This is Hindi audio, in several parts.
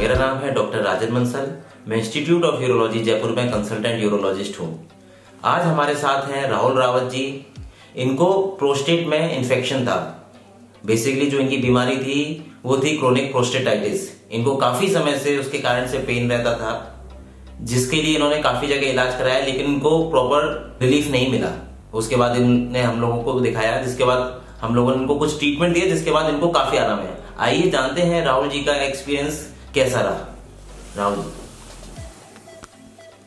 मेरा नाम है डॉक्टर राजन बंसल। मैं इंस्टीट्यूट ऑफ यूरोलॉजी जयपुर में कंसल्टेंट यूरोलॉजिस्ट हूँ। आज हमारे साथ हैं राहुल रावत जी। इनको प्रोस्टेट में इन्फेक्शन था। बेसिकली जो इनकी बीमारी थी वो थी क्रोनिक प्रोस्टेटाइटिस। इनको काफी समय से उसके कारण से पेन रहता था, जिसके लिए इन्होंने काफी जगह इलाज कराया, लेकिन इनको प्रॉपर रिलीफ नहीं मिला। उसके बाद इन्होंने हम लोगों को दिखाया, जिसके बाद हम लोगों ने इनको कुछ ट्रीटमेंट दिया, जिसके बाद इनको काफी आराम है। आइए जानते हैं राहुल जी का एक्सपीरियंस कैसा रहा। राहुल जी,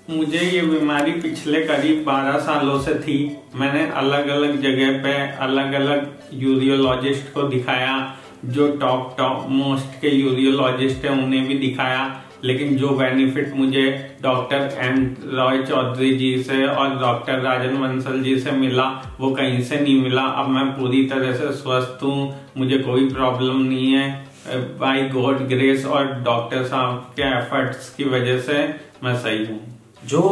मुझे ये बीमारी पिछले करीब 12 सालों से थी। मैंने अलग अलग जगह पे अलग अलग यूरियोलॉजिस्ट को दिखाया, जो टॉप मोस्ट के यूरियोलॉजिस्ट है उन्हें भी दिखाया, लेकिन जो बेनिफिट मुझे डॉक्टर एम रॉय चौधरी जी से और डॉक्टर राजन बंसल जी से मिला वो कहीं से नहीं मिला। अब मैं पूरी तरह से स्वस्थ हूँ, मुझे कोई प्रॉब्लम नहीं है। बाय गॉड ग्रेस और डॉक्टर साहब के एफर्ट्स की वजह से मैं सही हूँ। जो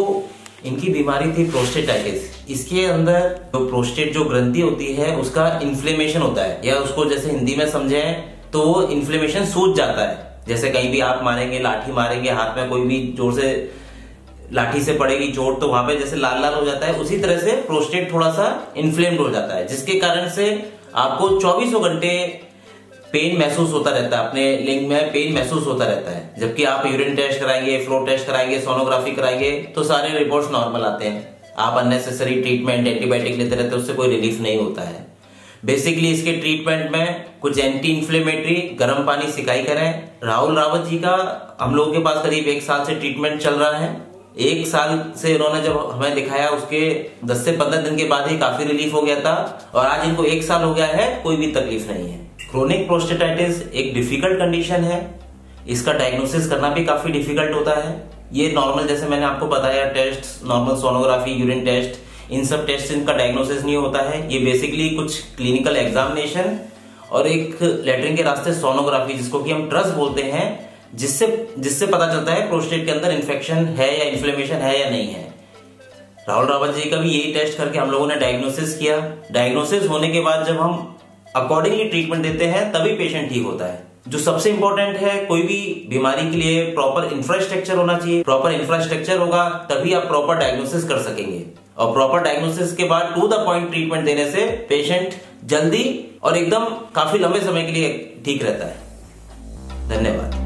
इनकी बीमारी थी प्रोस्टेटाइटिस, इसके अंदर जो प्रोस्टेट जो ग्रंथि होती है उसका इन्फ्लेमेशन होता है, या उसको जैसे हिंदी में समझे तो वो इन्फ्लेमेशन सूज जाता है। जैसे कहीं भी आप मारेंगे, लाठी मारेंगे, हाथ में कोई भी जोर से लाठी से पड़ेगी चोट, तो वहां पे जैसे लाल लाल हो जाता है, उसी तरह से प्रोस्टेट थोड़ा सा इन्फ्लेम्ड हो जाता है, जिसके कारण से आपको 24 घंटे पेन महसूस होता रहता है। अपने लिंग में पेन महसूस होता रहता है। जबकि आप यूरिन टेस्ट कराएंगे, फ्लो टेस्ट कराएंगे, सोनोग्राफी कराएंगे तो सारे रिपोर्ट्स नॉर्मल आते हैं। आप अननेसेसरी ट्रीटमेंट एंटीबायोटिक लेते रहते हैं, उससे कोई रिलीफ नहीं होता है। बेसिकली इसके ट्रीटमेंट में कुछ एंटी इन्फ्लेमेटरी गर्म पानी सिकाई करें। राहुल रावत जी का हम लोगों के पास करीब 1 साल से ट्रीटमेंट चल रहा है। 1 साल से इन्होंने जब हमें दिखाया उसके 10 से 15 दिन के बाद ही काफी रिलीफ हो गया था, और आज इनको 1 साल हो गया है, कोई भी तकलीफ नहीं है। क्रोनिक प्रोस्टेटाइटिस एक डिफिकल्ट कंडीशन है। इसका डायग्नोसिस करना भी काफी डिफिकल्ट होता है। ये नॉर्मल, जैसे मैंने आपको बताया, test normal sonography, urine test, इन सब टेस्ट से इनका डायग्नोसिस नहीं होता है। ये बेसिकली कुछ क्लिनिकल एग्जामिनेशन और एक लेटरिन के रास्ते सोनोग्राफी, जिसको कि हम ट्रस बोलते हैं, जिससे पता चलता है प्रोस्टेट के अंदर इन्फेक्शन है या इन्फ्लेमेशन है या नहीं है। राहुल रावत जी का भी यही टेस्ट करके हम लोगों ने डायग्नोसिस किया। डायग्नोसिस होने के बाद जब हम अकॉर्डिंगली ट्रीटमेंट देते हैं तभी पेशेंट ठीक होता है। जो सबसे इंपॉर्टेंट है, कोई भी बीमारी के लिए प्रॉपर इंफ्रास्ट्रक्चर होना चाहिए। प्रॉपर इंफ्रास्ट्रक्चर होगा तभी आप प्रॉपर डायग्नोसिस कर सकेंगे, और प्रॉपर डायग्नोसिस के बाद टू द पॉइंट ट्रीटमेंट देने से पेशेंट जल्दी और एकदम काफी लंबे समय के लिए ठीक रहता है। धन्यवाद।